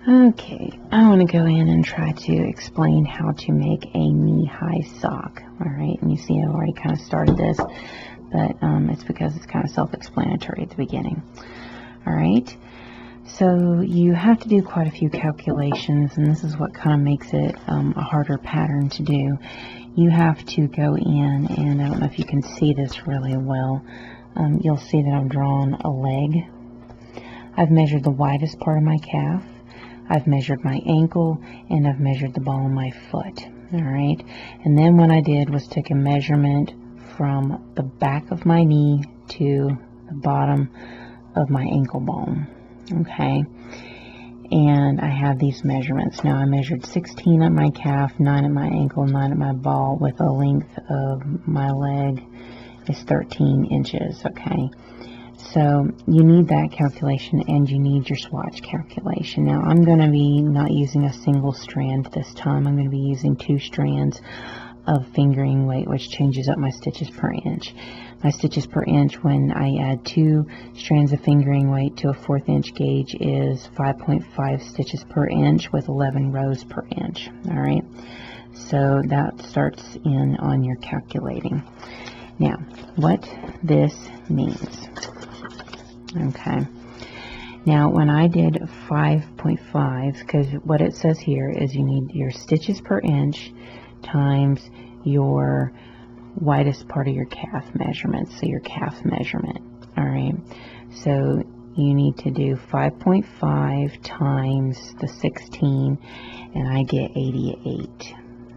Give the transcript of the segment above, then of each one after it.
Okay, I want to go in and try to explain how to make a knee-high sock. Alright, and you see I already kind of started this, but it's because it's kind of self-explanatory at the beginning. Alright, so you have to do quite a few calculations, and this is what kind of makes it a harder pattern to do. You have to go in, and I don't know if you can see this really well. You'll see that I've drawn a leg. I've measured the widest part of my calf. I've measured my ankle, and I've measured the ball of my foot. Alright, and then what I did was take a measurement from the back of my knee to the bottom of my ankle bone. Okay, and I have these measurements. Now I measured 16 at my calf, 9 at my ankle, 9 at my ball, with a length of my leg is 13 inches. Okay, so you need that calculation, and you need your swatch calculation. Now I'm going to be not using a single strand this time. I'm going to be using 2 strands of fingering weight, which changes up my stitches per inch. My stitches per inch when I add 2 strands of fingering weight to a 1/4 inch gauge is 5.5 stitches per inch with 11 rows per inch. Alright, so that starts in on your calculating. Now, what this means. Okay, now when I did 5.5, because what it says here is you need your stitches per inch times your widest part of your calf measurement, so your calf measurement. Alright, so you need to do 5.5 times the 16, and I get 88.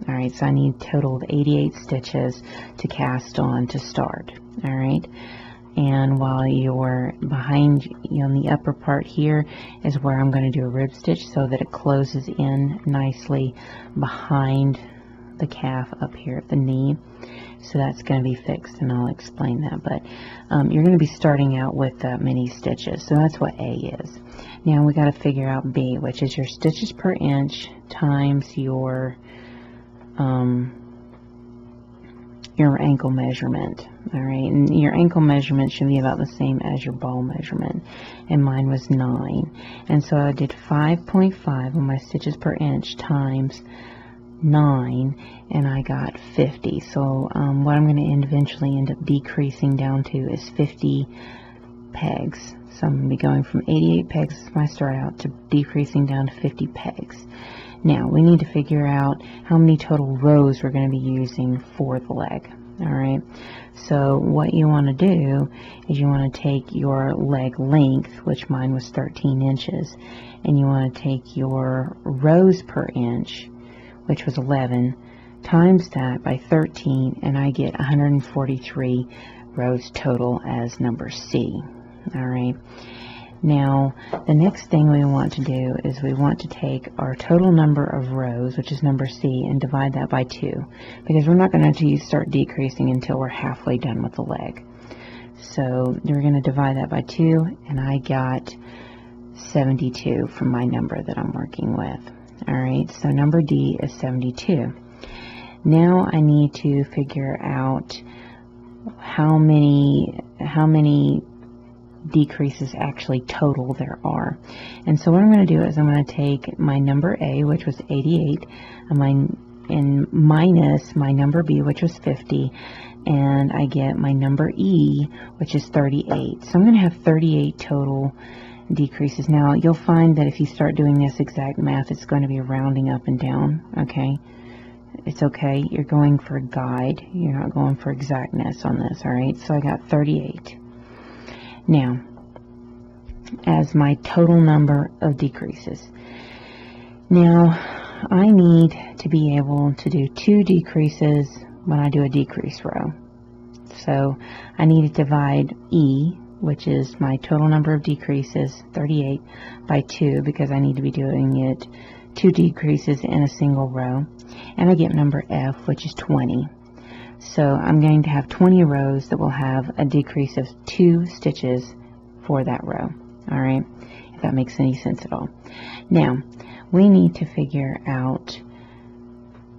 Alright, so I need a total of 88 stitches to cast on to start. Alright, and while you're behind, on the upper part here is where I'm going to do a rib stitch so that it closes in nicely behind the calf up here at the knee. So that's going to be fixed, and I'll explain that. But you're going to be starting out with many stitches, so that's what A is. Now we got to figure out B, which is your stitches per inch times your ankle measurement. Alright, and your ankle measurement should be about the same as your ball measurement, and mine was 9. And so I did 5.5 on my stitches per inch times 9, and I got 50. So what I'm going to eventually end up decreasing down to is 50 pegs. So I'm going to be going from 88 pegs as my start out to decreasing down to 50 pegs. Now we need to figure out how many total rows we're going to be using for the leg. Alright, so what you want to do is you want to take your leg length, which mine was 13 inches, and you want to take your rows per inch, which was 11, times that by 13, and I get 143 rows total as number C. Alright, now the next thing we want to do is we want to take our total number of rows, which is number C, and divide that by 2, because we're not going to start decreasing until we're halfway done with the leg. So we're going to divide that by 2, and I got 72 from my number that I'm working with. Alright, so number D is 72. Now I need to figure out how many decreases actually total there are. And so what I'm going to do is I'm going to take my number A, which was 88, and minus my number B, which was 50, and I get my number E, which is 38. So I'm going to have 38 total decreases. Now you'll find that if you start doing this exact math, it's going to be rounding up and down. Okay, it's okay. You're going for a guide. You're not going for exactness on this. Alright, so I got 38. Now, as my total number of decreases. Now, I need to be able to do 2 decreases when I do a decrease row. So, I need to divide E, which is my total number of decreases, 38, by 2, because I need to be doing it 2 decreases in a single row. And I get number F, which is 20. So I'm going to have 20 rows that will have a decrease of 2 stitches for that row. Alright, if that makes any sense at all. Now, we need to figure out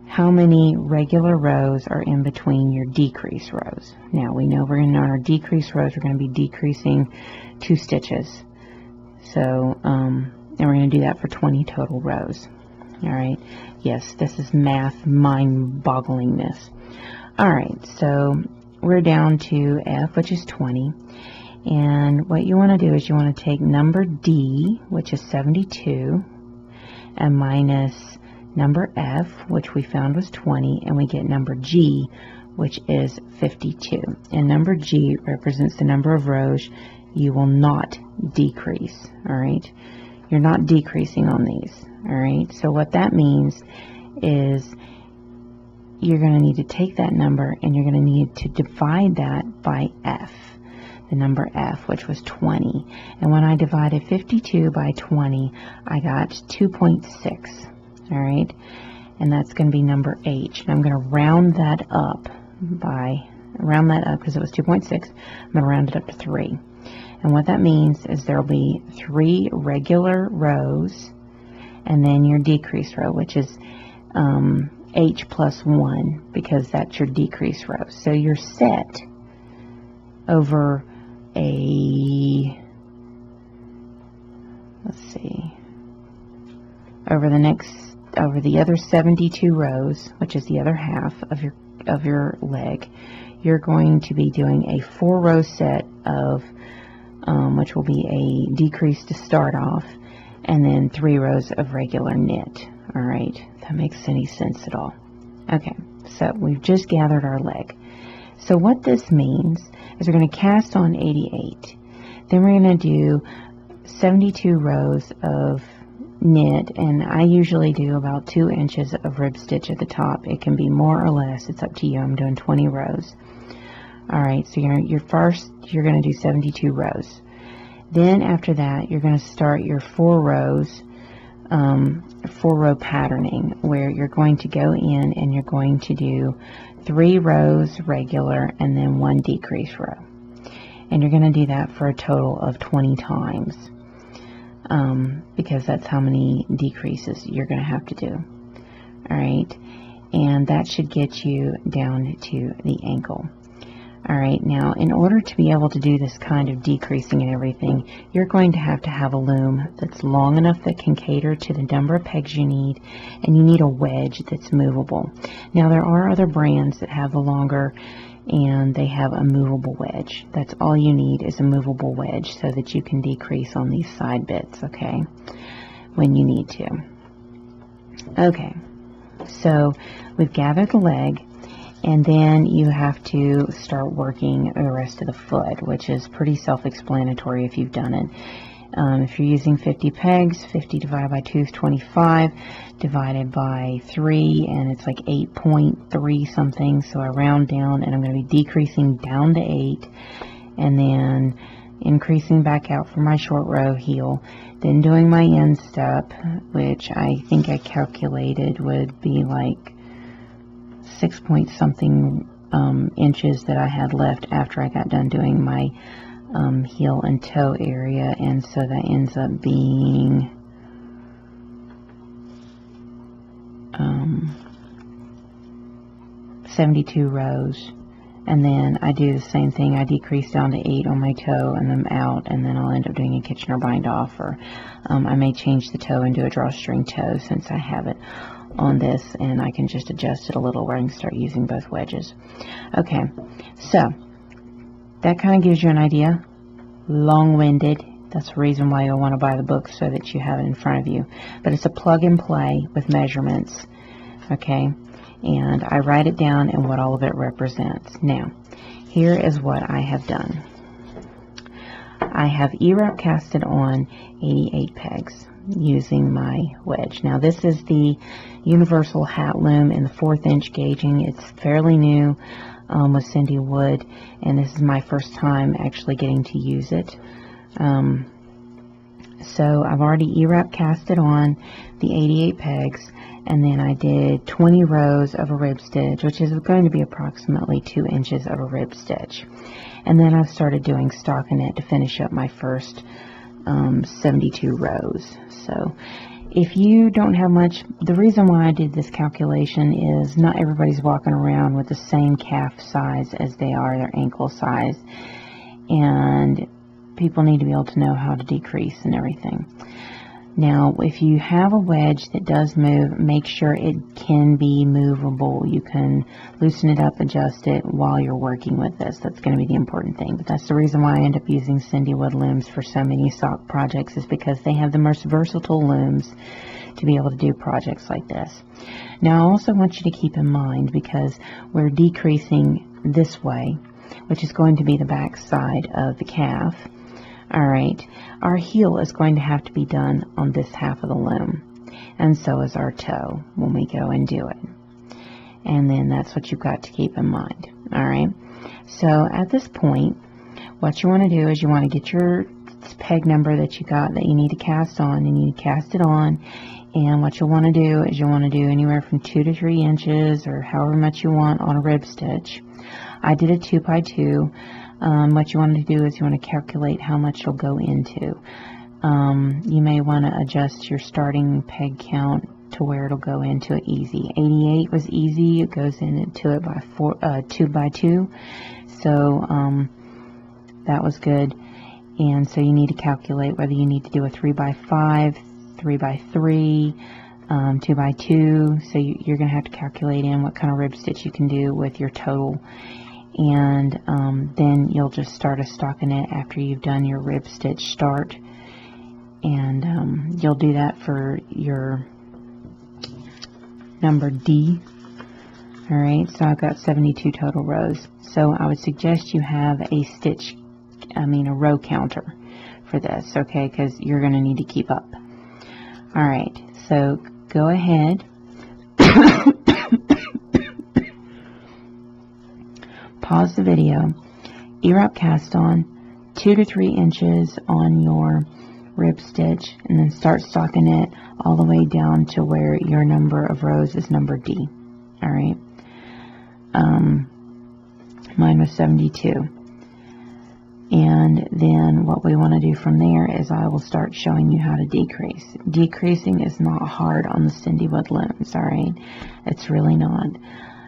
how many regular rows are in between your decrease rows. Now, we know we're going to, on our decrease rows, we're going to be decreasing 2 stitches. So, And we're going to do that for 20 total rows. All right. Yes, this is math mind-bogglingness. All right, so we're down to F, which is 20. And what you want to do is you want to take number D, which is 72, and minus number F, which we found was 20, and we get number G, which is 52. And number G represents the number of rows you will not decrease, all right? You're not decreasing on these, all right? So what that means is you're going to need to take that number and you're going to need to divide that by F, the number F, which was 20. And when I divided 52 by 20, I got 2.6, all right? And that's going to be number H. And I'm going to round that up because it was 2.6. I'm going to round it up to 3. And what that means is there will be 3 regular rows and then your decrease row, which is H plus 1, because that's your decrease row. So you're set over over the other 72 rows, which is the other half of your leg. You're going to be doing a 4-row set of which will be a decrease to start off, and then 3 rows of regular knit. All right, if that makes any sense at all. Okay, so we've just gathered our leg. So what this means is we're going to cast on 88. Then we're going to do 72 rows of knit, and I usually do about 2 inches of rib stitch at the top. It can be more or less. It's up to you. I'm doing 20 rows. All right, so you're going to do 72 rows. Then after that, you're going to start your 4 rows, 4-row patterning, where you're going to go in and you're going to do 3 rows regular and then 1 decrease row. And you're going to do that for a total of 20 times, because that's how many decreases you're going to have to do. All right, and that should get you down to the ankle. All right, now in order to be able to do this kind of decreasing and everything, you're going to have a loom that's long enough that can cater to the number of pegs you need, and you need a wedge that's movable. Now there are other brands that have the longer, and they have a movable wedge. That's all you need is a movable wedge so that you can decrease on these side bits, okay, when you need to. Okay, so we've gathered the leg. And then you have to start working the rest of the foot, which is pretty self-explanatory if you've done it. If you're using 50 pegs, 50 divided by 2 is 25, divided by 3, and it's like 8.3 something. So I round down, and I'm going to be decreasing down to 8, and then increasing back out for my short row heel. Then doing my end step, which I think I calculated would be like 6 point something inches that I had left after I got done doing my heel and toe area, and so that ends up being 72 rows. And then I do the same thing. I decrease down to 8 on my toe and then out, and then I'll end up doing a Kitchener bind off, or I may change the toe and do a drawstring toe since I have it on this, and I can just adjust it a little where I can start using both wedges. Okay, so that kind of gives you an idea. Long-winded. That's the reason why you'll want to buy the book, so that you have it in front of you. But it's a plug and play with measurements. Okay, and I write it down and what all of it represents. Now, here is what I have done. I have E-wrap casted on 88 pegs using my wedge. Now this is the universal hat loom in the 4th inch gauging. It's fairly new with Cindy Wood, and this is my first time actually getting to use it. So I've already E-wrap casted on the 88 pegs, and then I did 20 rows of a rib stitch, which is going to be approximately 2 inches of a rib stitch. And then I've started doing stockinette to finish up my first 72 rows. So if you don't have much, the reason why I did this calculation is not everybody's walking around with the same calf size as they are their ankle size, and people need to be able to know how to decrease and everything. Now, if you have a wedge that does move, make sure it can be movable. You can loosen it up, adjust it while you're working with this. That's going to be the important thing. But that's the reason why I end up using Cindywood looms for so many sock projects, is because they have the most versatile looms to be able to do projects like this. Now, I also want you to keep in mind, because we're decreasing this way, which is going to be the back side of the calf. Alright, our heel is going to have to be done on this half of the loom, and so is our toe when we go and do it. And then that's what you've got to keep in mind. Alright, so at this point, what you want to do is you want to get your peg number that you got that you need to cast on, and you need to cast it on. And what you'll want to do is you'll want to do anywhere from 2 to 3 inches, or however much you want on a rib stitch. I did a 2x2. What you want to do is you want to calculate how much you'll go into. You may want to adjust your starting peg count to where it'll go into it easy. 88 was easy. It goes into it by 2x2. So that was good. And so you need to calculate whether you need to do a 3x5, 3x3, 2x2. So you're going to have to calculate in what kind of rib stitch you can do with your total. And then you'll just start a stockinette after you've done your rib stitch start, and you'll do that for your number D. Alright, so I've got 72 total rows, so I would suggest you have a row counter for this, okay, because you're going to need to keep up. Alright, so go ahead pause the video, ear-up cast on, 2 to 3 inches on your rib stitch, and then start stockinette all the way down to where your number of rows is number D. Alright. Mine was 72. And then what we want to do from there is I will start showing you how to decrease. Decreasing is not hard on the Cindywood looms, alright? It's really not.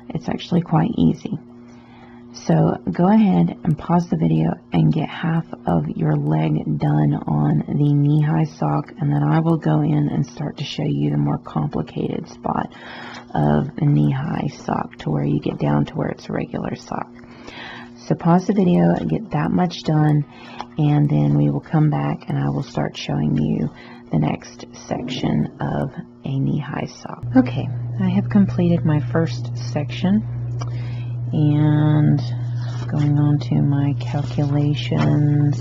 It's actually quite easy. So go ahead and pause the video and get half of your leg done on the knee-high sock, and then I will go in and start to show you the more complicated spot of a knee-high sock to where you get down to where it's a regular sock. So pause the video and get that much done, and then we will come back and I will start showing you the next section of a knee-high sock. Okay, I have completed my first section. And going on to my calculations,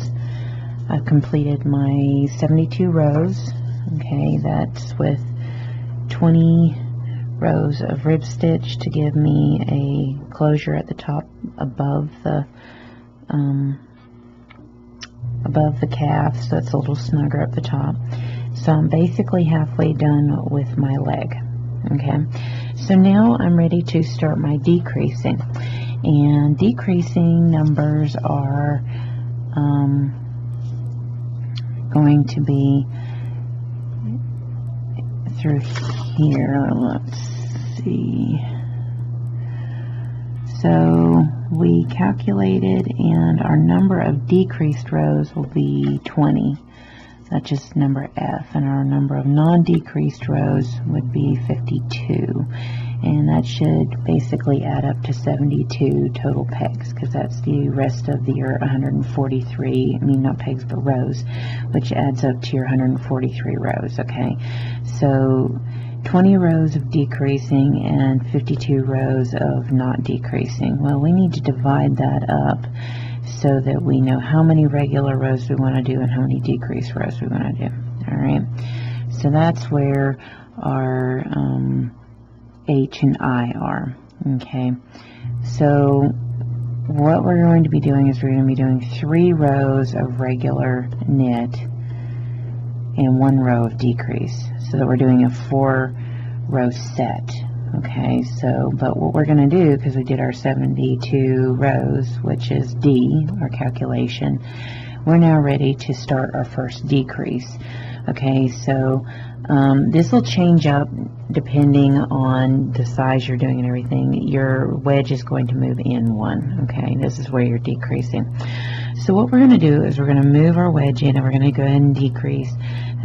I've completed my 72 rows. Okay, that's with 20 rows of rib stitch to give me a closure at the top above the calf, so it's a little snugger up the top. So I'm basically halfway done with my leg. Okay, so now I'm ready to start my decreasing, and decreasing numbers are going to be through here. Let's see. So we calculated, and our number of decreased rows will be 20. That's just number F, and our number of non-decreased rows would be 52, and that should basically add up to 72 total pegs, because that's the rest of your 143, not pegs but rows, which adds up to your 143 rows. Okay, so 20 rows of decreasing and 52 rows of not decreasing. Well, we need to divide that up so that we know how many regular rows we want to do and how many decreased rows we want to do. Alright, so that's where our H and I are. Okay, so what we're going to be doing is we're going to be doing 3 rows of regular knit and 1 row of decrease, so that we're doing a 4-row set. Okay, so, but what we're going to do, because we did our 72 rows, which is D, our calculation, we're now ready to start our first decrease. Okay, so this will change up depending on the size you're doing and everything. Your wedge is going to move in 1. Okay, this is where you're decreasing. So what we're going to do is we're going to move our wedge in, and we're going to go ahead and decrease.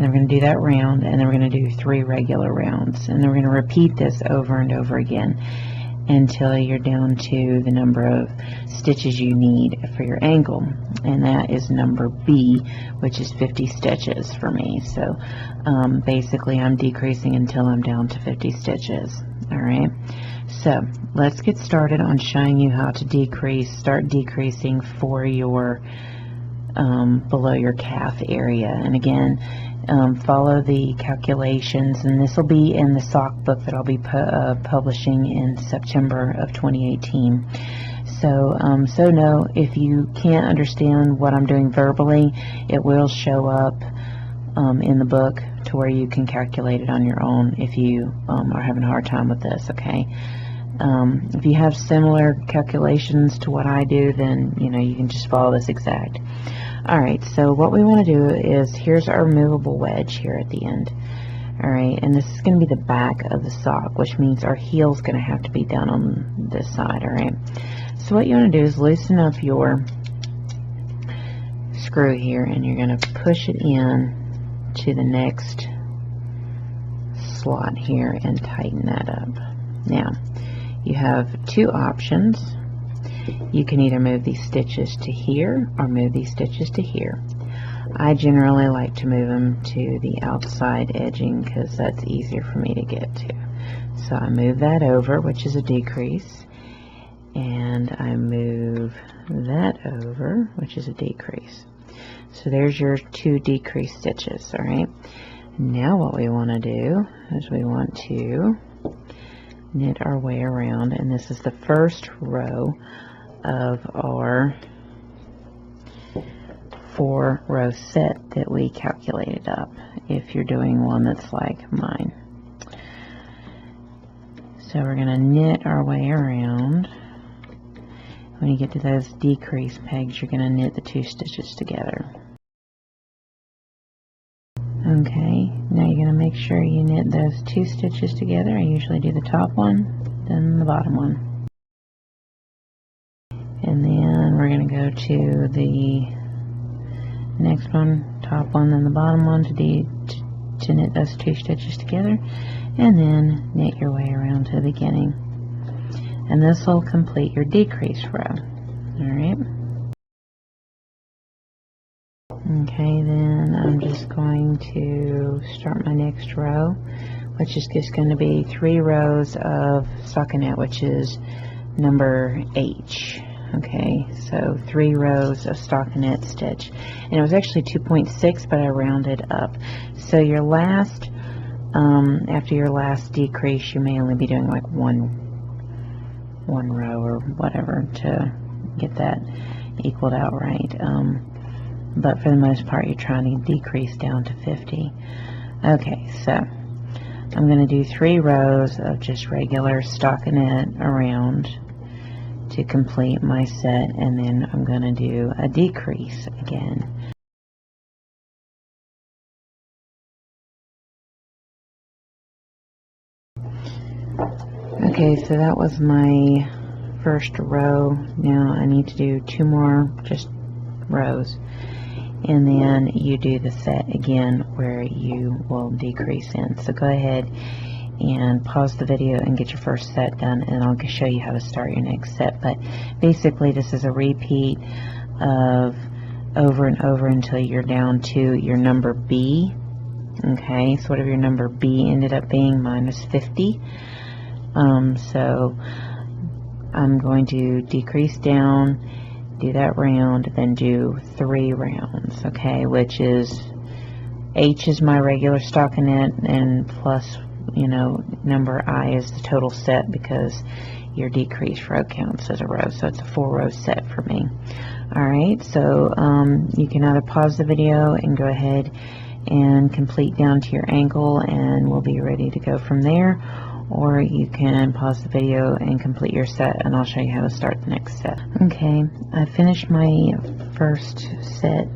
then we're going to do that round, and then we're going to do 3 regular rounds, and then we're going to repeat this over and over again until you're down to the number of stitches you need for your ankle, and that is number B, which is 50 stitches for me. So basically I'm decreasing until I'm down to 50 stitches. Alright, so let's get started on showing you how to start decreasing for your below your calf area. And again, follow the calculations, and this will be in the sock book that I'll be publishing in September of 2018. So no, if you can't understand what I'm doing verbally, it will show up in the book to where you can calculate it on your own if you are having a hard time with this. Okay, if you have similar calculations to what I do, then you can just follow this exact. Alright, so what we want to do is, here's our movable wedge here at the end. Alright, and this is going to be the back of the sock, which means our heel's going to have to be down on this side. Alright, so what you want to do is loosen up your screw here, and you're going to push it in to the next slot here and tighten that up. Now, you have 2 options. You can either move these stitches to here or move these stitches to here. I generally like to move them to the outside edging because that's easier for me to get to. So I move that over, which is a decrease, and I move that over, which is a decrease. So there's your 2 decreased stitches. Alright, now what we want to do is we want to knit our way around, and this is the first row of our 4-row set that we calculated up, if you're doing one that's like mine. So we're going to knit our way around. When you get to those decreased pegs, you're going to knit the 2 stitches together. Okay, now you're going to make sure you knit those 2 stitches together. I usually do the top one, then the bottom one. And then we're going to go to the next one, top one, then the bottom one to knit those 2 stitches together, and then knit your way around to the beginning. And this will complete your decrease row. Alright. Okay, then I'm just going to start my next row, which is just going to be 3 rows of stockinette, which is number H. Okay, so 3 rows of stockinette stitch, and it was actually 2.6, but I rounded up. So your last, after your last decrease, you may only be doing like one row or whatever to get that equaled out right. But for the most part, you're trying to decrease down to 50. Okay, so I'm going to do 3 rows of just regular stockinette around to complete my set, and then I'm going to do a decrease again. Okay, so that was my first row. Now I need to do 2 more just rows, and then you do the set again where you will decrease in. So go ahead and pause the video and get your first set done, and I'll show you how to start your next set. But basically this is a repeat of over and over until you're down to your number B. Okay, so whatever your number B ended up being, mine was 50. So I'm going to decrease down, do that round, then do 3 rounds, okay, which is H is my regular stockinette, and plus number I is the total set, because your decreased row counts as a row, so it's a 4-row set for me. Alright, so you can either pause the video and go ahead and complete down to your ankle, and we'll be ready to go from there, or you can pause the video and complete your set, and I'll show you how to start the next set. Okay, I finished my first set.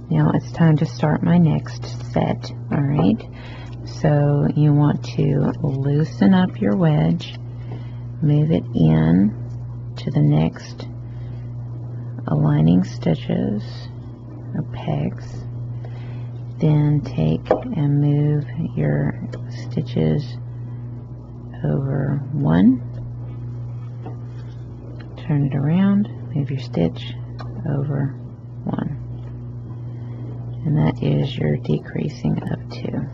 Now it's time to start my next set. Alright, so you want to loosen up your wedge, move it in to the next aligning stitches or pegs, then take and move your stitches over one, turn it around, move your stitch over one, and that is your decreasing of 2.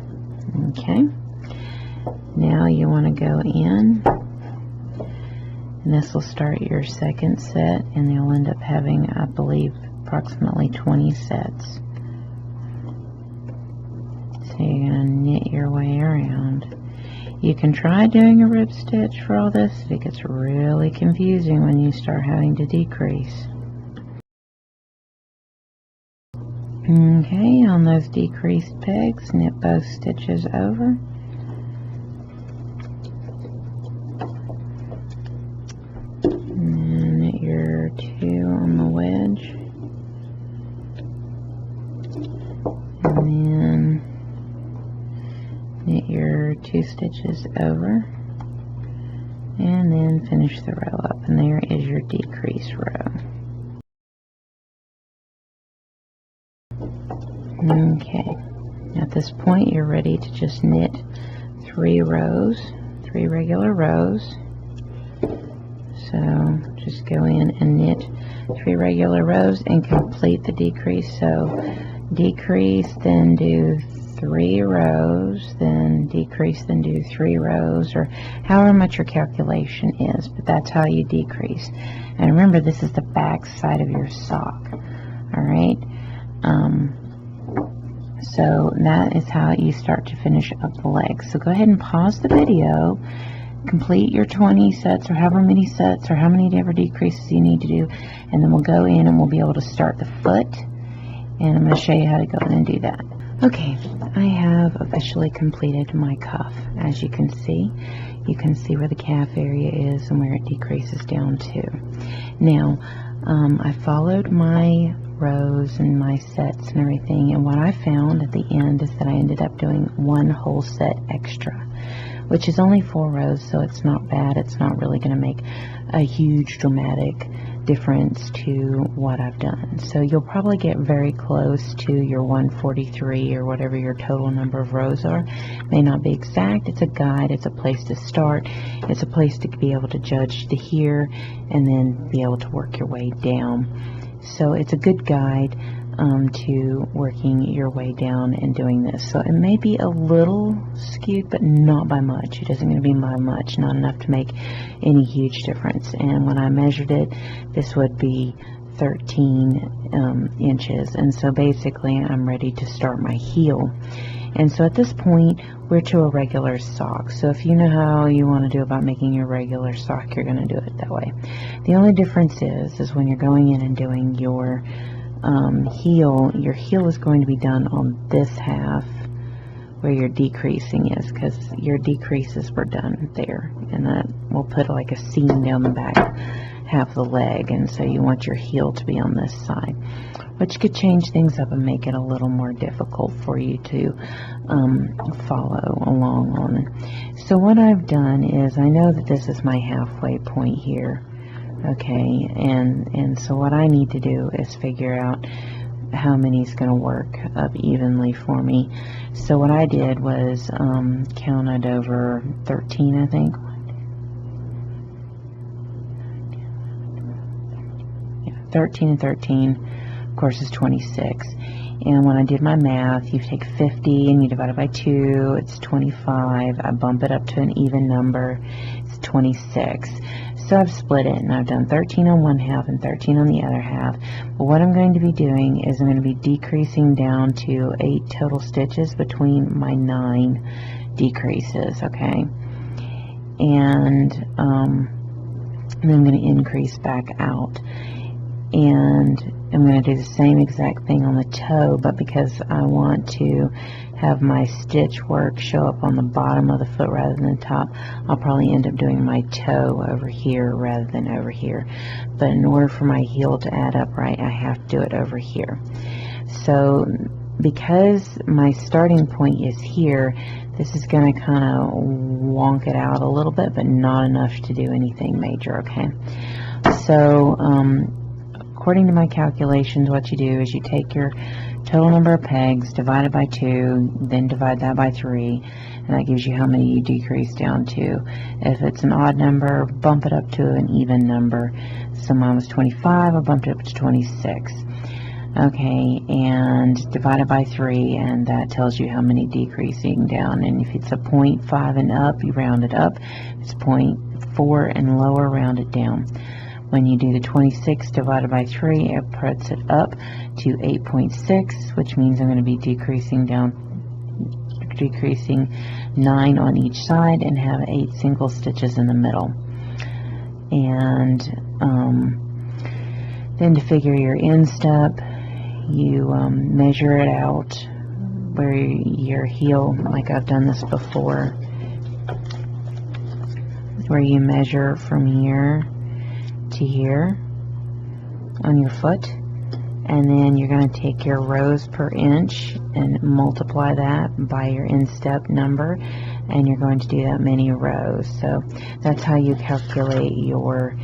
Okay, now you want to go in, and this will start your second set, and you'll end up having, I believe, approximately 20 sets. So you're going to knit your way around. You can try doing a rib stitch for all this. It gets really confusing when you start having to decrease. Okay, on those decreased pegs, knit both stitches over. And knit your 2 on the wedge. And then knit your 2 stitches over, and then finish the row up, and there is your decrease row. Okay, at this point you're ready to just knit 3 rows, 3 regular rows. So just go in and knit 3 regular rows and complete the decrease. So decrease, then do 3 rows, then decrease, then do 3 rows, or however much your calculation is, but that's how you decrease. And remember, this is the back side of your sock. Alright, so that is how you start to finish up the legs. So go ahead and pause the video, complete your 20 sets, or however many sets, or how many ever decreases you need to do, and then we'll go in and we'll be able to start the foot, and I'm going to show you how to go in and do that. Okay, I have officially completed my cuff. As you can see where the calf area is and where it decreases down to. Now, I followed my rows and my sets and everything, and what I found at the end is that I ended up doing 1 whole set extra, which is only 4 rows, so it's not bad. It's not really going to make a huge dramatic difference to what I've done. So you'll probably get very close to your 143 or whatever your total number of rows are. May not be exact. It's a guide. It's a place to start. It's a place to be able to judge to here and then be able to work your way down. So it's a good guide to working your way down and doing this. So it may be a little skewed, but not by much. It isn't going to be by much, not enough to make any huge difference. And when I measured it, this would be 13 inches. And so basically I'm ready to start my heel. And so at this point, we're to a regular sock. So if you know how you want to do about making your regular sock, you're going to do it that way. The only difference is when you're going in and doing your heel, your heel is going to be done on this half where your decreasing is, because your decreases were done there, and that will put like a seam down the back half of the leg, and so you want your heel to be on this side, which could change things up and make it a little more difficult for you to follow along on it. So what I've done is, I know that this is my halfway point here. Okay, and so what I need to do is figure out how many is going to work up evenly for me. So what I did was counted over 13, I think. Yeah, 13 and 13, of course, is 26. And when I did my math, you take 50 and you divide it by 2, it's 25. I bump it up to an even number, it's 26. So I've split it, and I've done 13 on one half and 13 on the other half. But what I'm going to be doing is I'm going to be decreasing down to 8 total stitches between my 9 decreases, okay? And then I'm going to increase back out. And I'm going to do the same exact thing on the toe, but because I want to have my stitch work show up on the bottom of the foot rather than the top, I'll probably end up doing my toe over here rather than over here. But in order for my heel to add up right, I have to do it over here. So because my starting point is here, this is going to kind of wonk it out a little bit, but not enough to do anything major, okay? So of according to my calculations, what you do is you take your total number of pegs, divide it by 2, then divide that by 3, and that gives you how many you decrease down to. If it's an odd number, bump it up to an even number. So mine was 25, I bumped it up to 26. Okay, and divide it by 3, and that tells you how many decreasing down. And if it's a 0.5 and up, you round it up. If it's 0.4 and lower, round it down. When you do the 26 divided by 3, it puts it up to 8.6, which means I'm going to be decreasing 9 on each side and have 8 single stitches in the middle. And then to figure your instep, you measure it out where your heel, like I've done this before, where you measure from here to here on your foot, and then you're going to take your rows per inch and multiply that by your instep number, and you're going to do that many rows. So that's how you calculate your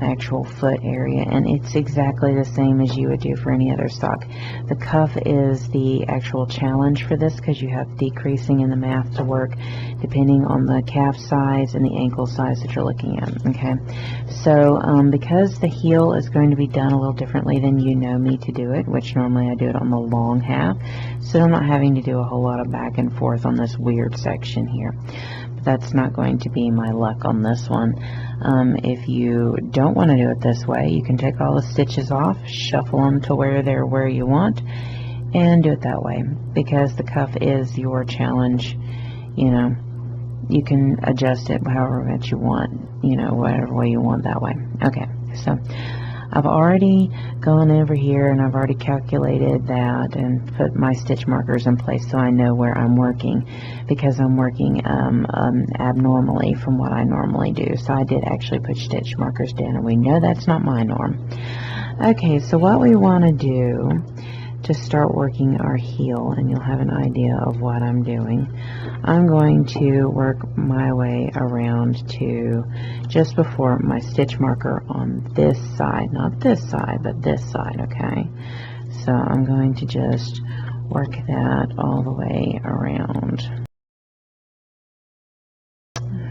actual foot area, and it's exactly the same as you would do for any other sock. The cuff is the actual challenge for this because you have decreasing in the math to work depending on the calf size and the ankle size that you're looking at. Okay, so because the heel is going to be done a little differently than you know me to do it, which normally I do it on the long half, so I'm not having to do a whole lot of back and forth on this weird section here. That's not going to be my luck on this one. If you don't want to do it this way, you can take all the stitches off, shuffle them to where they're where you want, and do it that way. Because the cuff is your challenge, you know, you can adjust it however much you want, you know, whatever way you want that way. Okay, so I've already gone over here and I've already calculated that and put my stitch markers in place so I know where I'm working, because I'm working abnormally from what I normally do. So I did actually put stitch markers down, and we know that's not my norm. Okay, so what we want to do to start working our heel, and you'll have an idea of what I'm doing, I'm going to work my way around to just before my stitch marker on this side, not this side, but this side. Okay, so I'm going to just work that all the way around.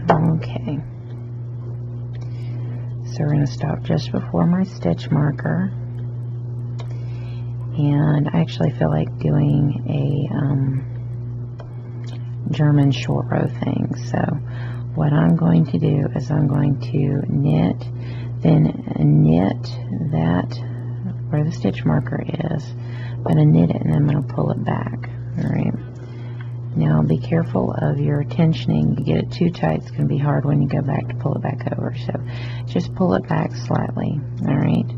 Okay, so we're going to stop just before my stitch marker. And I actually feel like doing a German short row thing. So what I'm going to do is I'm going to knit, then knit that where the stitch marker is. I'm going to knit it and then I'm going to pull it back. Alright. Now be careful of your tensioning. You get it too tight, it's going to be hard when you go back to pull it back over. So just pull it back slightly. Alright.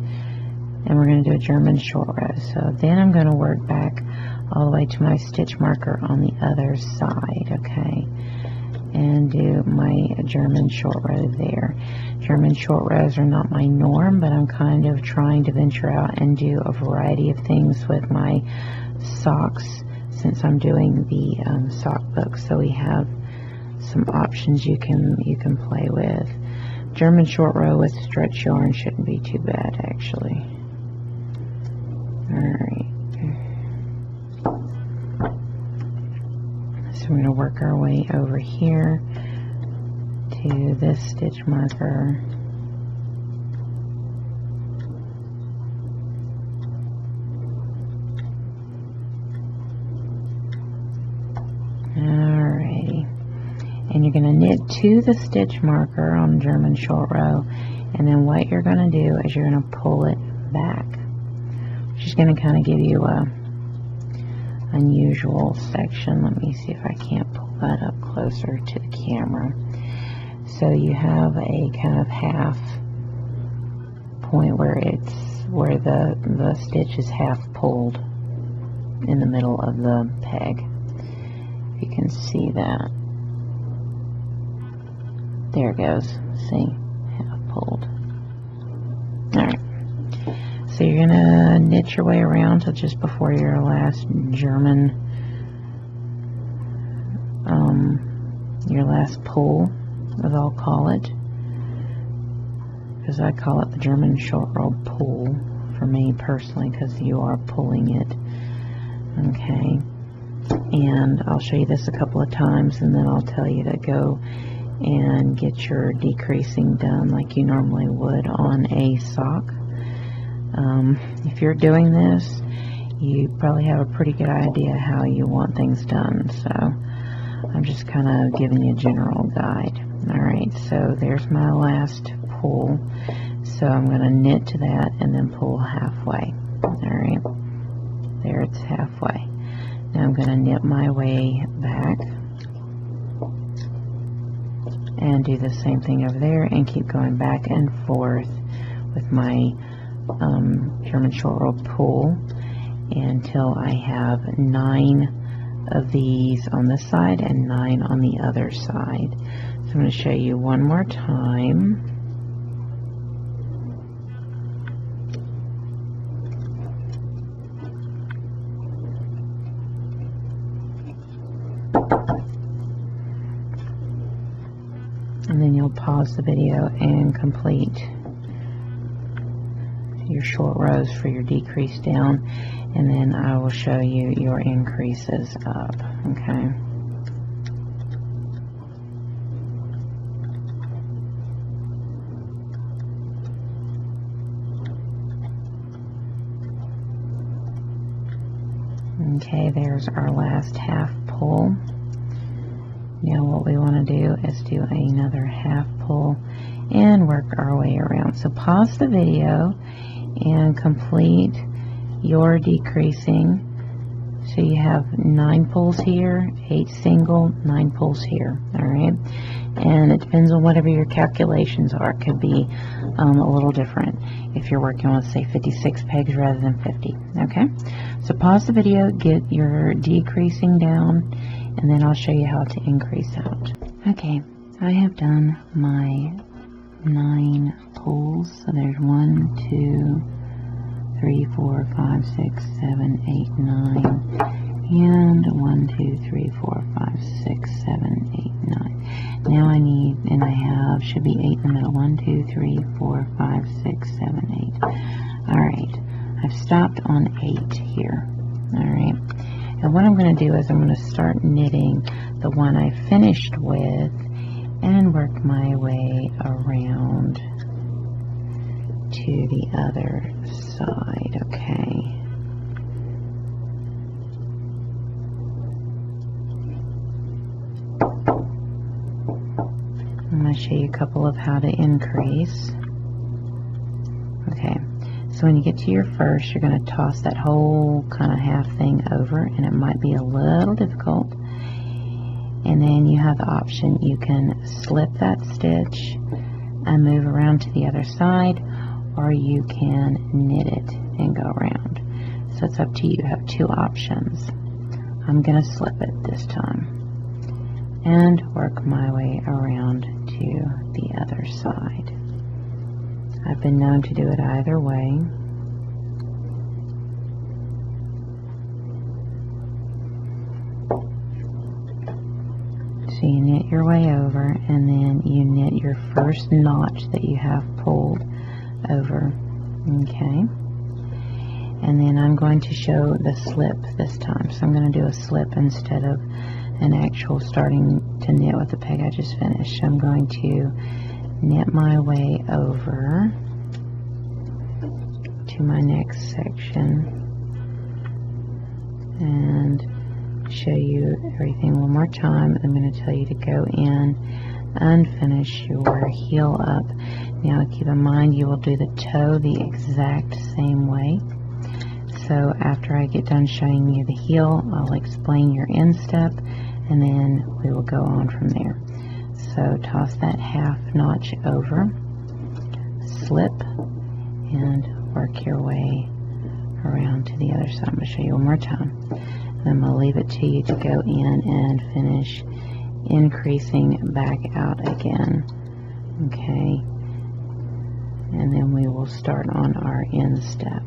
And we're going to do a German short row. So then I'm going to work back all the way to my stitch marker on the other side, okay, and do my German short row there. German short rows are not my norm, but I'm kind of trying to venture out and do a variety of things with my socks since I'm doing the sock book. So we have some options you can play with. German short row with stretch yarn shouldn't be too bad, actually. Alright, so we're going to work our way over here to this stitch marker. Alrighty, and you're going to knit to the stitch marker on German short row, and then what you're going to do is you're going to pull it back. Just going to kind of give you a unusual section. Let me see if I can't pull that up closer to the camera. So you have a kind of half point where the stitch is half pulled in the middle of the peg. If you can see that. There it goes. See? Half pulled. Alright. So you're going to knit your way around to just before your last German, your last pull, as I'll call it, because I call it the German short row pull for me personally because you are pulling it. Okay, and I'll show you this a couple of times, and then I'll tell you to go and get your decreasing done like you normally would on a sock. If you're doing this, you probably have a pretty good idea how you want things done, so I'm just kind of giving you a general guide. Alright, so there's my last pull, so I'm going to knit to that and then pull halfway. Alright, there it's halfway. Now I'm going to knit my way back and do the same thing over there and keep going back and forth with my German short row pull until I have 9 of these on this side and 9 on the other side. So I'm going to show you one more time. And then you'll pause the video and complete your short rows for your decrease down, and then I will show you your increases up. Okay. Okay, there's our last half pull. Now what we want to do is do another half pull and work our way around. So pause the video and complete your decreasing. So you have 9 pulls here, 8 single, 9 pulls here. Alright, and it depends on whatever your calculations are. It could be a little different if you're working on, say, 56 pegs rather than 50. Okay, so pause the video, get your decreasing down, and then I'll show you how to increase out. Okay, I have done my 9 pulls. So there's 1, 2, 3, 4, 5, 6, 7, 8, 9, and 1, 2, 3, 4, 5, 6, 7, 8, 9. Now I need, and I have, should be 8 in the middle. 1, 2, 3, 4, 5, 6, 7, 8. Alright, I've stopped on 8 here. Alright, and what I'm going to do is I'm going to start knitting the one I finished with and work my way around to the other side. Okay. I'm going to show you a couple of how to increase. Okay, so when you get to your first, you're going to toss that whole kind of half thing over, and it might be a little difficult. And then you have the option, you can slip that stitch and move around to the other side, or you can knit it and go around. So it's up to you. You have 2 options. I'm going to slip it this time and work my way around to the other side. I've been known to do it either way. So you knit your way over, and then you knit your first notch that you have pulled over. Okay, and then I'm going to show the slip this time. So I'm going to do a slip instead of an actual starting to knit with the peg I just finished. I'm going to knit my way over to my next section and show you everything one more time. I'm going to tell you to go in and finish your heel up. Now keep in mind you will do the toe the exact same way. So after I get done showing you the heel, I'll explain your instep, and then we will go on from there. So toss that half notch over, slip, and work your way around to the other side. I'm going to show you one more time. I'm going to leave it to you to go in and finish increasing back out again. Okay, and then we will start on our instep.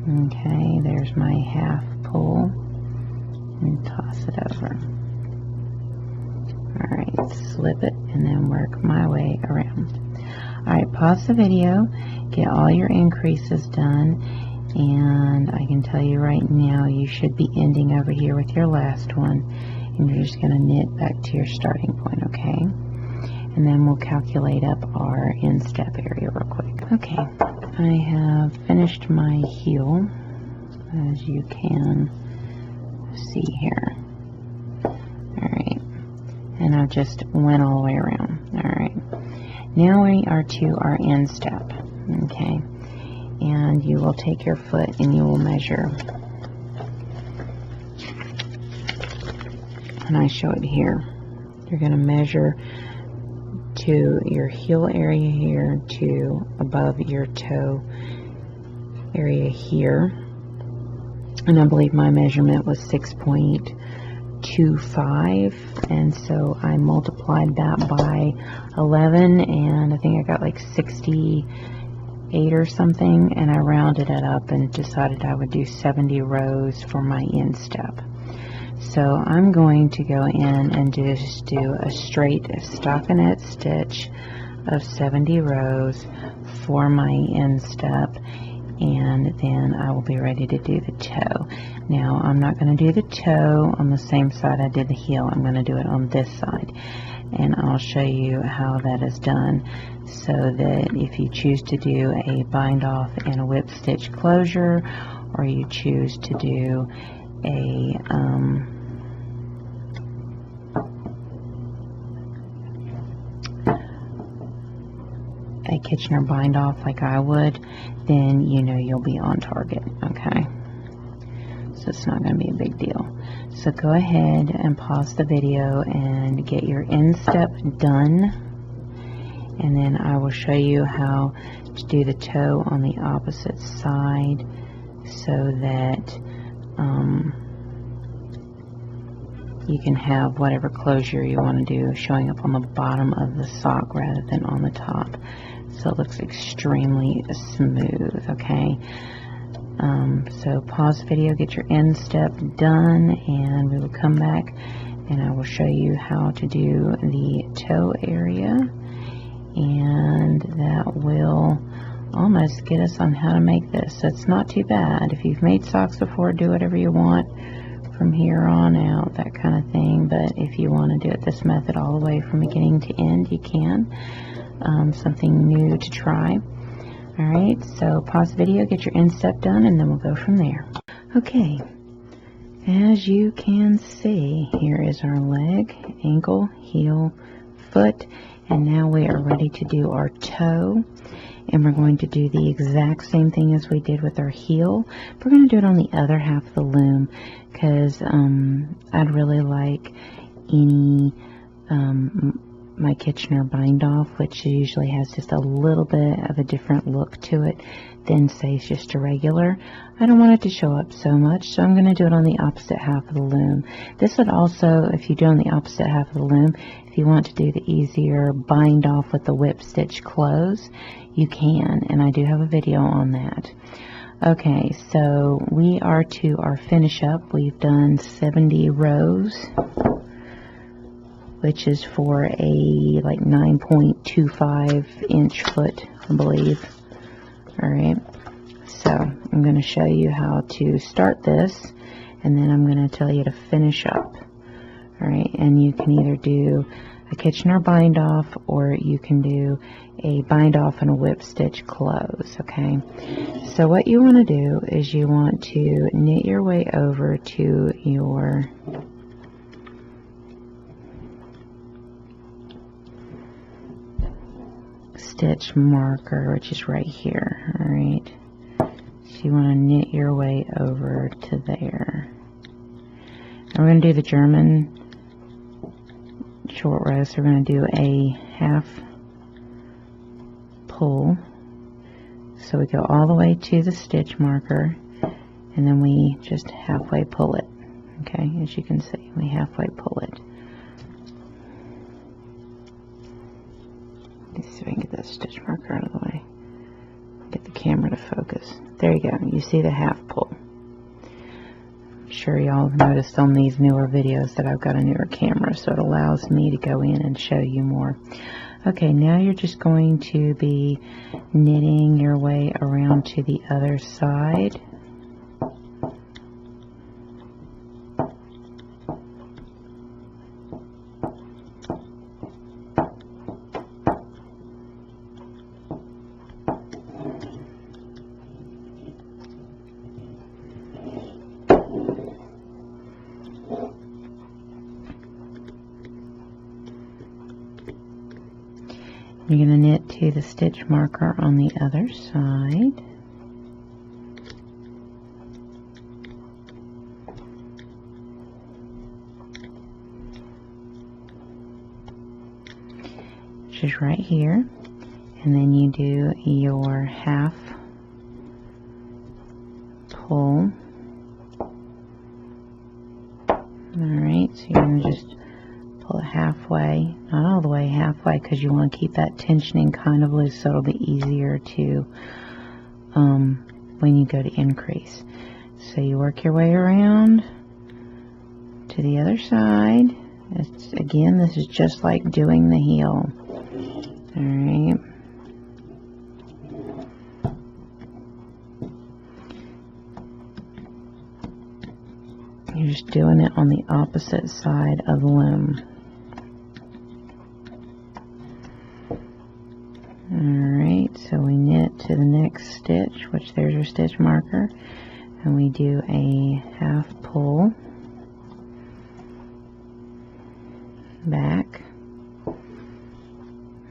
Okay, there's my half pull, and toss it over. Alright, slip it and then work my way around. Alright, pause the video, get all your increases done, and I can tell you right now you should be ending over here with your last one, and you're just going to knit back to your starting point, okay? And then we'll calculate up our instep area real quick. Okay, I have finished my heel, as you can see here. Alright, and I just went all the way around. Alright, now we are to our instep, okay? And you will take your foot and you will measure. And I show it here. You're going to measure to your heel area here to above your toe area here. And I believe my measurement was 6.25, and so I multiplied that by 11, and I think I got like 68 or something, and I rounded it up and decided I would do 70 rows for my instep. So I'm going to go in and just do a straight stockinette stitch of 70 rows for my instep, and then I will be ready to do the toe. Now I'm not going to do the toe on the same side I did the heel. I'm going to do it on this side, and I'll show you how that is done, so that if you choose to do a bind off and a whip stitch closure, or you choose to do a Kitchener bind off like I would, then you know you'll be on target, okay? So it's not going to be a big deal. So go ahead and pause the video and get your instep done, and then I will show you how to do the toe on the opposite side, so that you can have whatever closure you want to do showing up on the bottom of the sock rather than on the top, so it looks extremely smooth, okay? So pause the video, get your instep done, and we will come back and I will show you how to do the toe area, and that will almost get us on how to make this. So it's not too bad. If you've made socks before, do whatever you want from here on out, that kind of thing. But if you want to do it this method all the way from beginning to end, you can. Something new to try. Alright, so pause the video, get your instep done, and then we'll go from there. Okay, as you can see, here is our leg, ankle, heel, foot, and now we are ready to do our toe. And we're going to do the exact same thing as we did with our heel. We're going to do it on the other half of the loom, because I'd really like any my Kitchener bind off, which usually has just a little bit of a different look to it than, say, just a regular. I don't want it to show up so much, so I'm going to do it on the opposite half of the loom. This would also, if you do on the opposite half of the loom, if you want to do the easier bind off with the whip stitch close, you can, and I do have a video on that. Okay, so we are to our finish up. We've done 70 rows, which is for a like 9.25 inch foot, I believe. Alright, so I'm going to show you how to start this, and then I'm going to tell you to finish up. Alright, and you can either do a Kitchener bind off, or you can do a bind off and a whip stitch close, okay? So what you want to do is you want to knit your way over to your stitch marker, which is right here. Alright, so you want to knit your way over to there. And we're going to do the German short row, so we're going to do a half pull. So we go all the way to the stitch marker, and then we just halfway pull it. Okay, as you can see, we halfway pull it. Let's see if I can get that stitch marker out of the way. Get the camera to focus. There you go. You see the half pull. sure y'all have noticed on these newer videos that I've got a newer camera, so it allows me to go in and show you more. Okay, now you're just going to be knitting your way around to the other side. You're going to knit to the stitch marker on the other side. Which is right here. And then you do your half pull. Alright, so you're going to just pull it halfway, not all the way, halfway, because you want to keep that tensioning kind of loose so it'll be easier to when you go to increase. So you work your way around to the other side. Again, this is just like doing the heel. Alright. You're just doing it on the opposite side of the loom. Alright, so we knit to the next stitch, which there's your stitch marker, and we do a half pull back.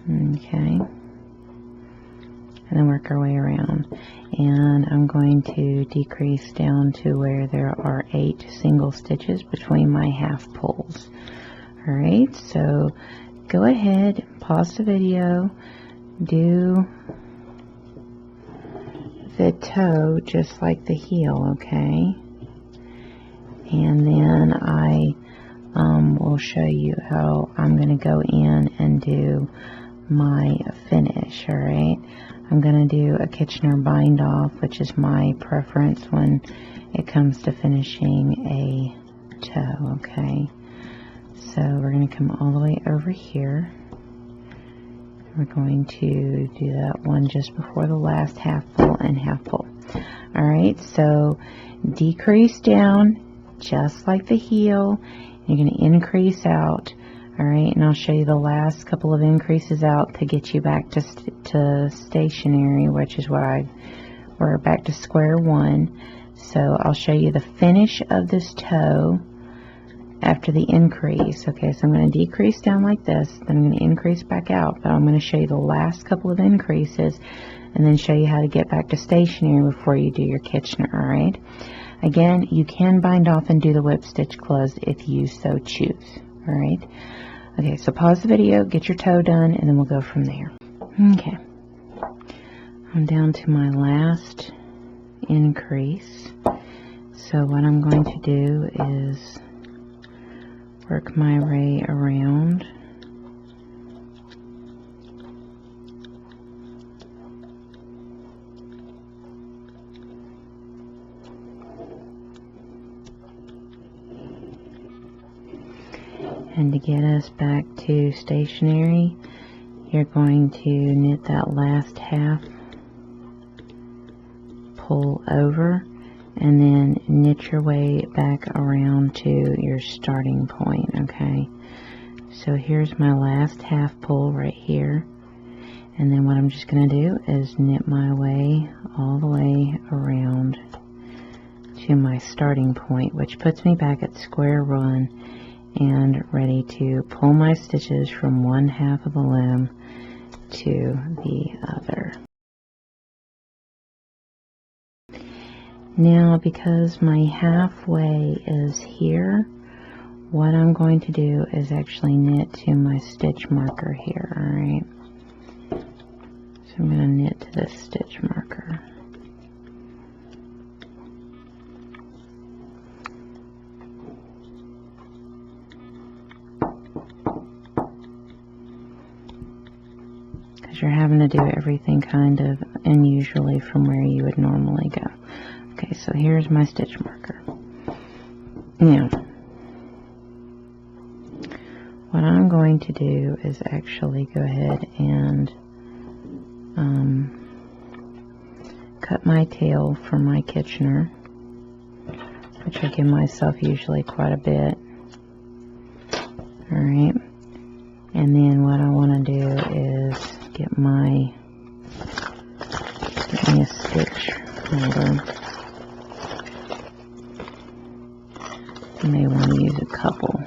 Okay, and then work our way around. And I'm going to decrease down to where there are 8 single stitches between my half pulls. Alright, so go ahead, pause the video, do the toe just like the heel, okay? And then I will show you how I'm going to go in and do my finish. Alright, I'm going to do a Kitchener bind off, which is my preference when it comes to finishing a toe. Okay, so we're going to come all the way over here. We're going to do that one just before the last half pull and half pull. Alright, so decrease down just like the heel. You're going to increase out. Alright, and I'll show you the last couple of increases out to get you back to stationary, which is what we're back to square one. So I'll show you the finish of this toe after the increase. Okay, so I'm going to decrease down like this, then I'm going to increase back out, but I'm going to show you the last couple of increases and then show you how to get back to stationary before you do your Kitchener. Alright, again, you can bind off and do the whip stitch closed if you so choose. Alright, okay, so pause the video, get your toe done, and then we'll go from there. Okay, I'm down to my last increase. So what I'm going to do is work my way around. And to get us back to stationary, you're going to knit that last half, pull over, and then knit your way back around to your starting point. Okay, so here's my last half pull right here, and then what I'm just going to do is knit my way all the way around to my starting point, which puts me back at square one and ready to pull my stitches from one half of the loom to the other. Now, because my halfway is here, what I'm going to do is actually knit to my stitch marker here. Alright, so I'm going to knit to this stitch marker. You're having to do everything kind of unusually from where you would normally go. Okay, so here's my stitch marker. Now, what I'm going to do is actually go ahead and cut my tail for my Kitchener, which I give myself usually quite a bit. Alright, and then what I want to do is get me a stitch holder. I may want to use a couple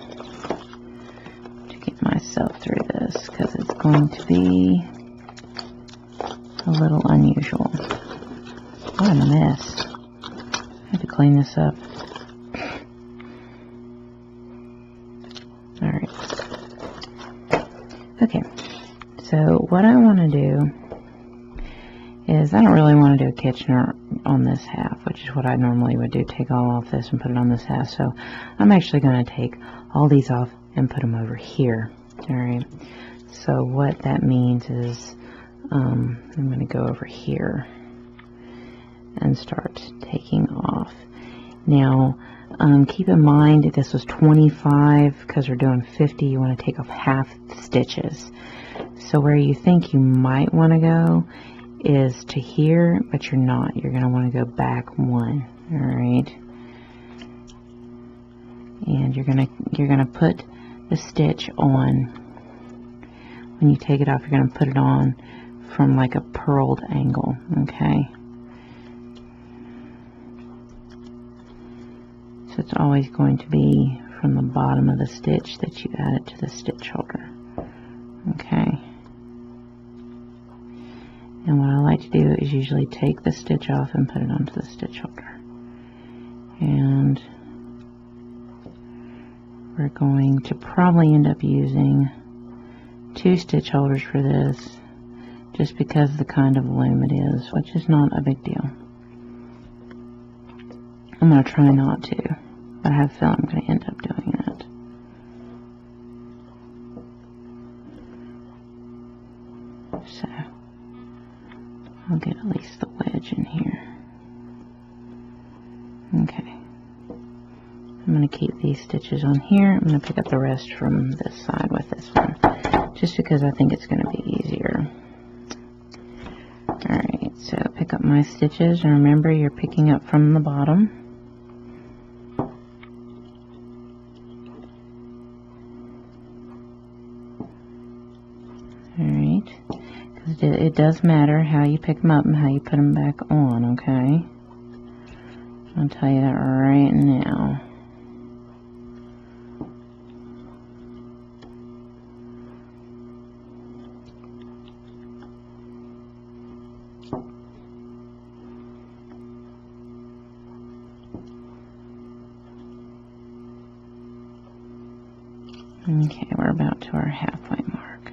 to get myself through this, because it's going to be a little unusual. What a mess. I have to clean this up. Alright. Okay. So what I want to do is, I don't really want to do a Kitchener on this half, which is what I normally would do. Take all off this and put it on this half. So I'm actually going to take all these off and put them over here. Alright. So what that means is I'm going to go over here and start taking off. Now, keep in mind that this was 25, because we're doing 50, you want to take off half the stitches. So where you think you might want to go is to here, but you're not. You're going to want to go back one. Alright. And you're going to put the stitch on. When you take it off, you're going to put it on from like a purled angle. Okay. So it's always going to be from the bottom of the stitch that you add it to the stitch holder. Okay. And what I like to do is usually take the stitch off and put it onto the stitch holder. And we're going to probably end up using 2 stitch holders for this, just because of the kind of loom it is, which is not a big deal. I'm going to try not to, but I have a feeling I'm going to end up doing that. So I'll get at least the wedge in here. Okay. I'm going to keep these stitches on here. I'm going to pick up the rest from this side with this one, just because I think it's going to be easier. Alright, so pick up my stitches, and remember, you're picking up from the bottom. Alright, because it does matter how you pick them up and how you put them back on, okay? I'll tell you that right now. Okay, we're about to our halfway mark.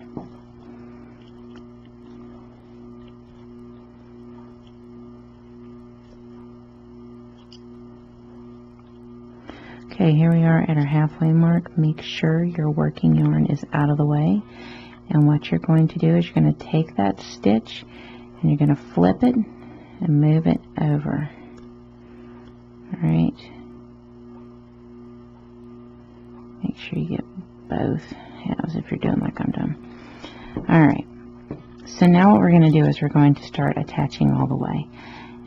Okay, here we are at our halfway mark. Make sure your working yarn is out of the way. And what you're going to do is you're going to take that stitch and you're going to flip it and move it over. Alright. Make sure you get both halves if you're doing like I'm doing. Alright, so now what we're going to do is we're going to start attaching all the way.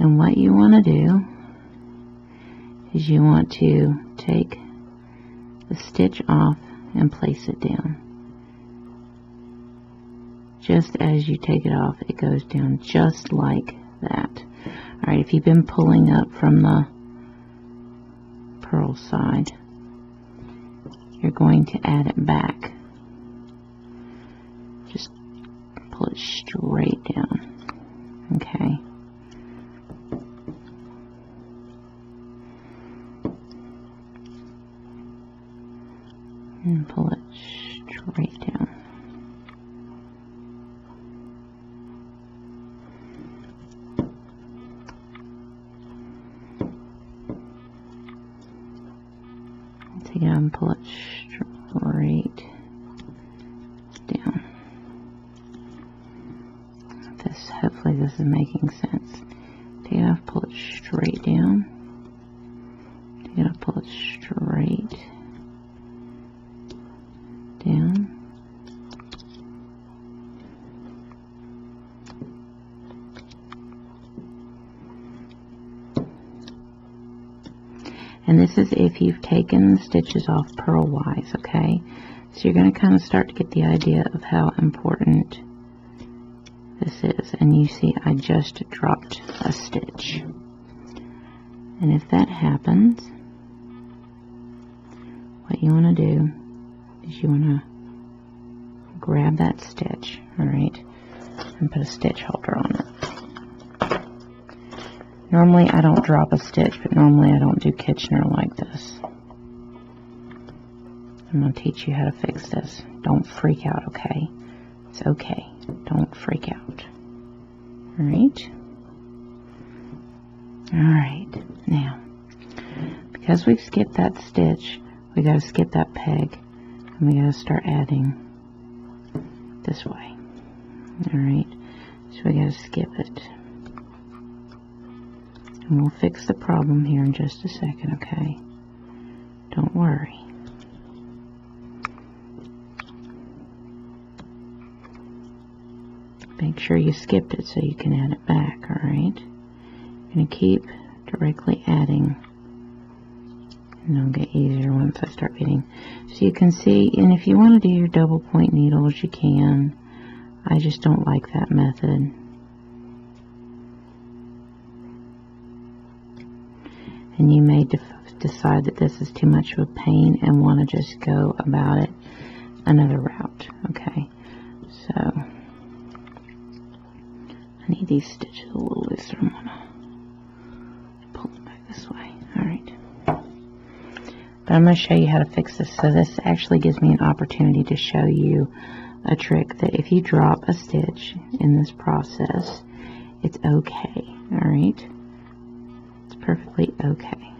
And what you want to do is you want to take the stitch off and place it down. Just as you take it off, it goes down just like that. Alright, if you've been pulling up from the purl side, you're going to add it back. Just pull it straight down. Okay. And pull it straight down. Take it out and pull it straight down. Hopefully this is making sense. Take it off, pull it straight down. You're going to pull it straight down. And this is if you've taken the stitches off purl-wise, okay? So you're going to kind of start to get the idea of how important this is. And you see I just dropped a stitch. And if that happens, what you want to do is you want to grab that stitch, alright, and put a stitch holder on it. Normally I don't drop a stitch, but normally I don't do Kitchener like this. I'm going to teach you how to fix this. Don't freak out, okay? It's okay. Don't freak out. Alright? Alright. Now, because we've skipped that stitch, we got to skip that peg, and we got to start adding this way. Alright? So we got to skip it. And we'll fix the problem here in just a second, okay? Don't worry. Make sure you skipped it so you can add it back, alright? You're going to keep directly adding. And it'll get easier once I start getting. So you can see, and if you want to do your double point needles, you can. I just don't like that method. And you may decide that this is too much of a pain and want to just go about it another route. Okay, so I need these stitches a little looser. I'm going to pull them back this way. Alright. But I'm going to show you how to fix this. So this actually gives me an opportunity to show you a trick that if you drop a stitch in this process, it's okay. Alright. Perfectly okay.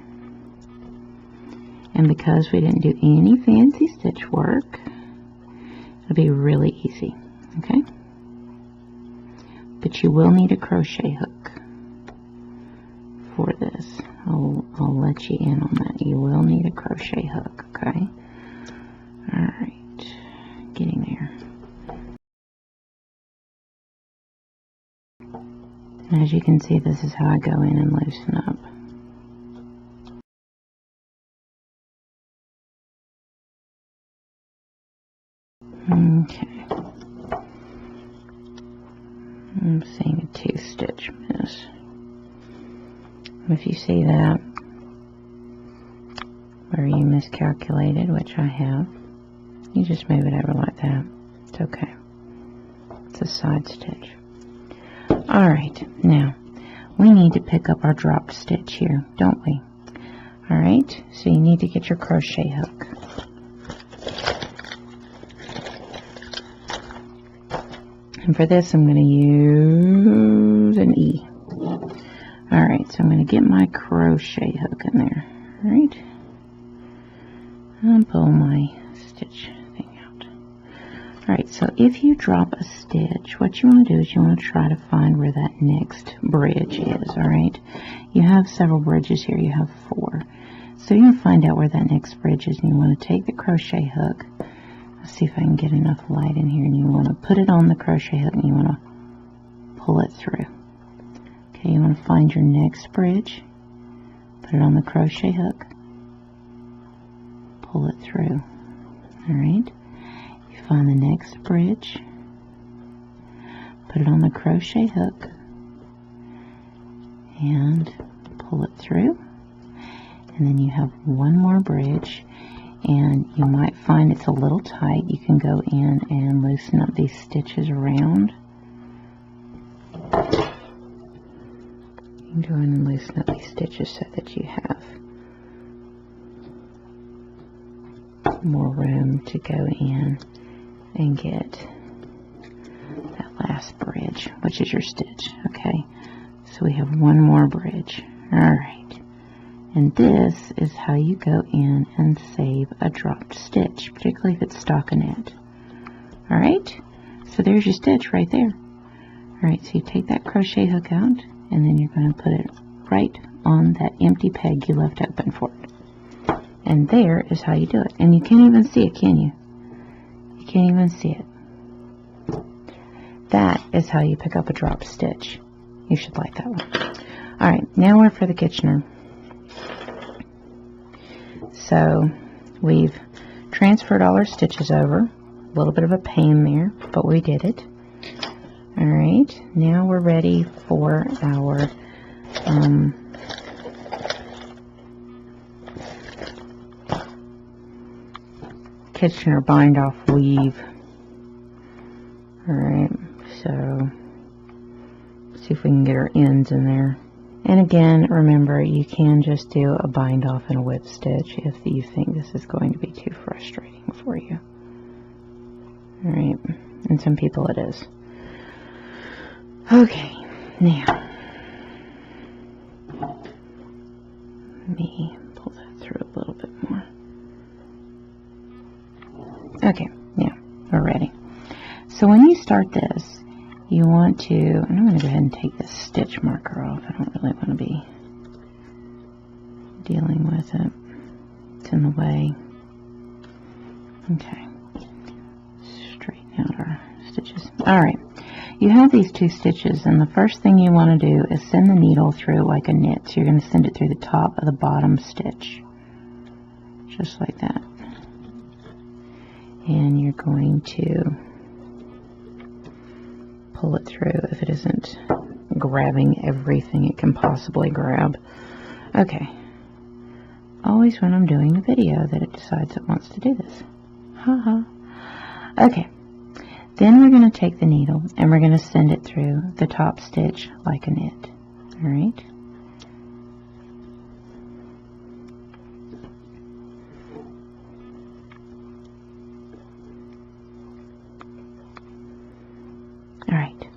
And because we didn't do any fancy stitch work, it'll be really easy, okay? But you will need a crochet hook for this. I'll let you in on that. You will need a crochet hook, okay? Alright, getting there. And as you can see, this is how I go in and loosen up. Okay. I'm seeing a 2-stitch miss. If you see that, where you miscalculated, which I have, you just move it over like that. It's okay. It's a side stitch. Alright, now, we need to pick up our dropped stitch here, don't we? Alright, so you need to get your crochet hook. And for this, I'm going to use an E. Alright, so I'm going to get my crochet hook in there. Alright. And pull my stitch thing out. Alright, so if you drop a stitch, what you want to do is you want to try to find where that next bridge is. Alright. You have several bridges here. You have 4. So you're going to find out where that next bridge is, and you want to take the crochet hook. Let's see if I can get enough light in here, and you want to put it on the crochet hook and you want to pull it through. Okay, you want to find your next bridge, put it on the crochet hook, pull it through. Alright, you find the next bridge, put it on the crochet hook, and pull it through. And then you have one more bridge, and you might find it's a little tight. You can go in and loosen up these stitches around. You can go in and loosen up these stitches so that you have more room to go in and get that last bridge, which is your stitch. Okay, so we have one more bridge. Alright. And this is how you go in and save a dropped stitch, particularly if it's stockinette. Alright, so there's your stitch right there. Alright, so you take that crochet hook out, and then you're going to put it right on that empty peg you left open for it. And there is how you do it. And you can't even see it, can you? You can't even see it. That is how you pick up a drop stitch. You should like that one. Alright, now we're for the Kitchener. So we've transferred all our stitches over. A little bit of a pain there, but we did it. Alright, now we're ready for our Kitchener bind off weave. Alright, so see if we can get our ends in there. And again, remember, you can just do a bind off and a whip stitch if you think this is going to be too frustrating for you. Alright, and some people it is. Okay, now let me pull that through a little bit more. Okay, now we're ready. So when you start this, you want to, and I'm going to go ahead and take this stitch marker off. I don't really want to be dealing with it. It's in the way. Okay. Straighten out our stitches. Alright. You have these two stitches, and the first thing you want to do is send the needle through like a knit. So you're going to send it through the top of the bottom stitch. Just like that. And you're going to pull it through if it isn't grabbing everything it can possibly grab. Okay. Always when I'm doing a video that it decides it wants to do this. Haha. Okay. Then we're going to take the needle and we're going to send it through the top stitch like a knit. Alright. Alright.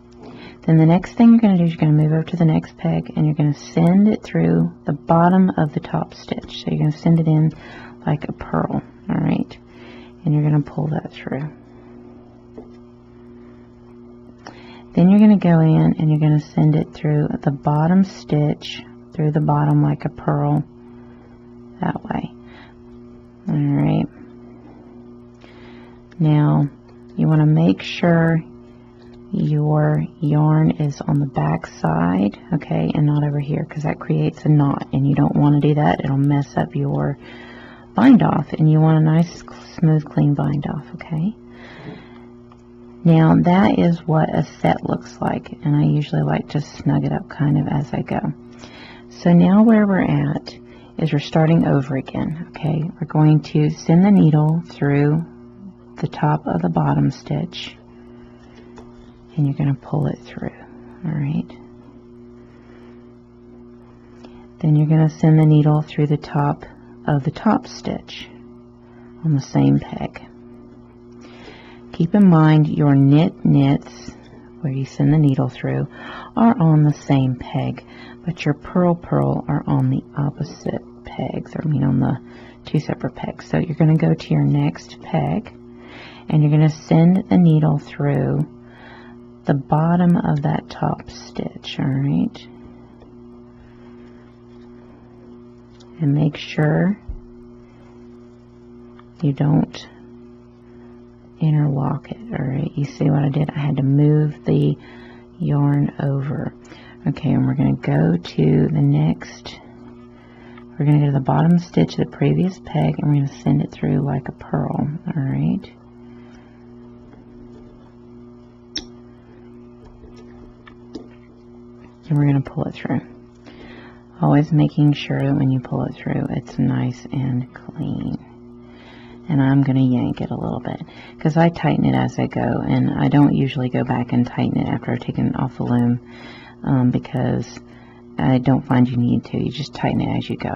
Then the next thing you're going to do is you're going to move over to the next peg and you're going to send it through the bottom of the top stitch. So you're going to send it in like a purl. Alright. And you're going to pull that through. Then you're going to go in and you're going to send it through the bottom stitch, through the bottom like a purl, that way. Alright. Now, you want to make sure your yarn is on the back side, okay, and not over here, because that creates a knot, and you don't want to do that. It'll mess up your bind off, and you want a nice, smooth, clean bind off, okay? Now, that is what a set looks like, and I usually like to snug it up kind of as I go. So now where we're at is we're starting over again, okay? We're going to send the needle through the top of the bottom stitch, and you're going to pull it through, alright? Then you're going to send the needle through the top of the top stitch on the same peg. Keep in mind your knits, where you send the needle through, are on the same peg, but your purl are on the opposite pegs, or I mean on the two separate pegs. So you're going to go to your next peg, and you're going to send the needle through the bottom of that top stitch, alright? And make sure you don't interlock it, alright? You see what I did? I had to move the yarn over. Okay, and we're going to go to the next, we're going to go to the bottom stitch of the previous peg, and we're going to send it through like a purl, alright? And we're going to pull it through. Always making sure that when you pull it through, it's nice and clean. And I'm going to yank it a little bit, because I tighten it as I go, and I don't usually go back and tighten it after I've taken it off the loom, because I don't find you need to. You just tighten it as you go.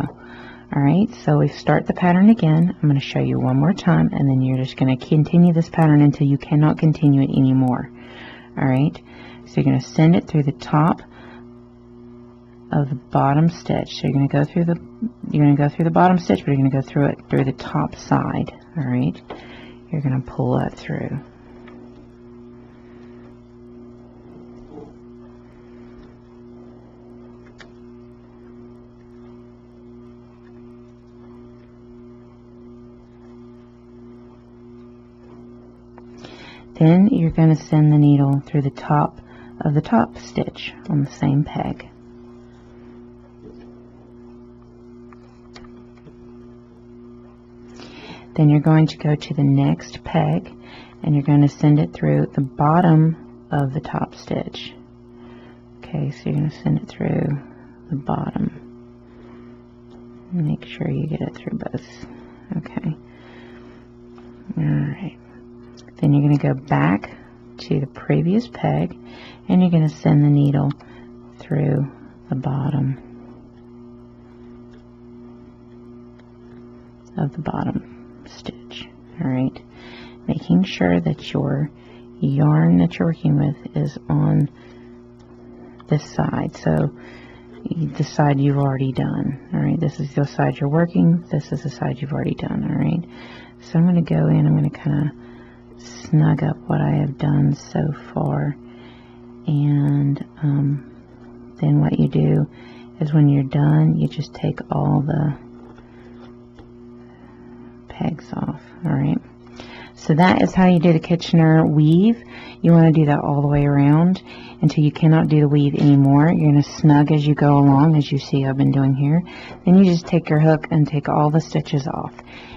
Alright, so we start the pattern again. I'm going to show you one more time, and then you're just going to continue this pattern until you cannot continue it anymore. Alright, so you're going to send it through the top of the bottom stitch. So you're going to go through the bottom stitch, but you're going to go through it through the top side. All right, you're going to pull that through. Then you're going to send the needle through the top of the top stitch on the same peg. Then you're going to go to the next peg and you're going to send it through the bottom of the top stitch. Okay, so you're going to send it through the bottom. Make sure you get it through both. Okay. Alright. Then you're going to go back to the previous peg and you're going to send the needle through the bottom of the bottom stitch. Alright. Making sure that your yarn that you're working with is on this side. So the side you've already done. Alright, this is the side you're working, this is the side you've already done. Alright, so I'm going to go in, I'm going to kind of snug up what I have done so far, and then what you do is when you're done, you just take all the pegs off. Alright, so that is how you do the Kitchener weave. You want to do that all the way around until you cannot do the weave anymore. You're going to snug as you go along, as you see I've been doing here. Then you just take your hook and take all the stitches off.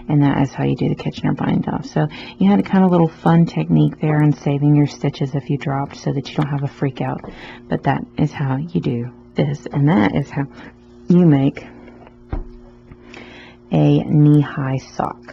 And that is how you do the Kitchener bind off. So you had a kind of little fun technique there in saving your stitches if you dropped so that you don't have a freak out. But that is how you do this. And that is how you make a knee-high sock.